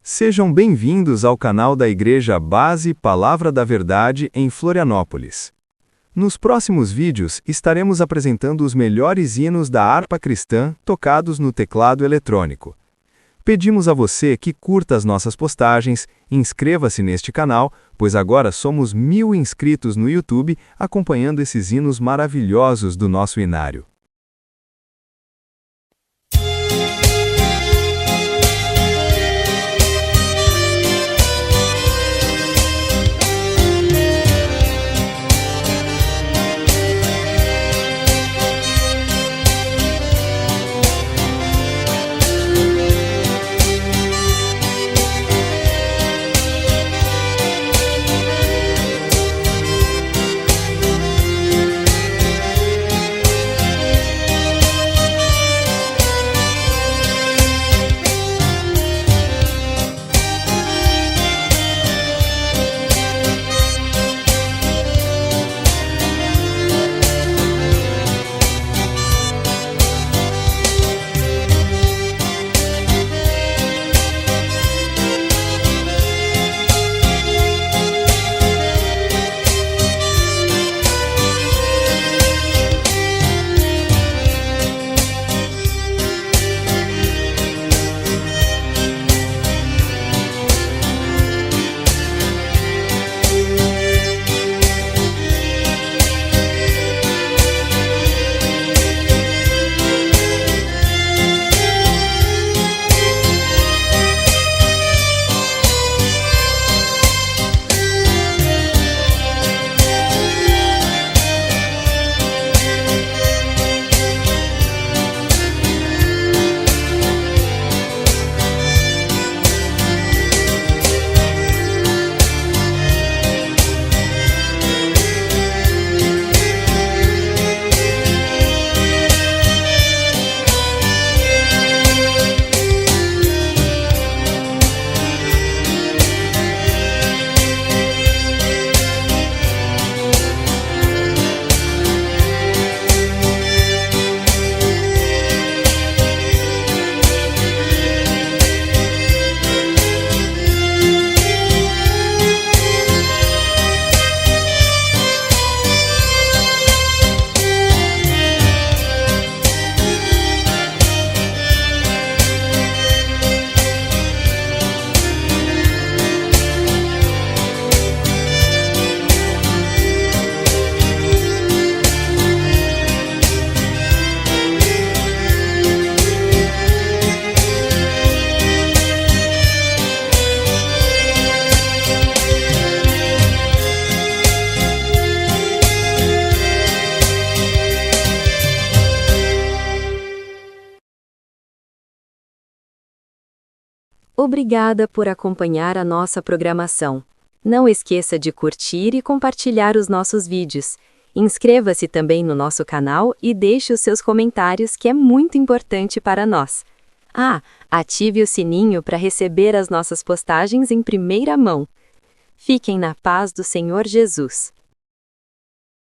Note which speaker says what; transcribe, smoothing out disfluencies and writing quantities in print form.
Speaker 1: Sejam bem-vindos ao canal da Igreja Base Palavra da Verdade em Florianópolis. Nos próximos vídeos, estaremos apresentando os melhores hinos da harpa cristã tocados no teclado eletrônico. Pedimos a você que curta as nossas postagens, inscreva-se neste canal, pois agora somos 1000 inscritos no YouTube acompanhando esses hinos maravilhosos do nosso inário.
Speaker 2: Obrigada por acompanhar a nossa programação. Não esqueça de curtir e compartilhar os nossos vídeos. Inscreva-se também no nosso canal e deixe os seus comentários, que é muito importante para nós. Ative o sininho para receber as nossas postagens em primeira mão. Fiquem na paz do Senhor Jesus.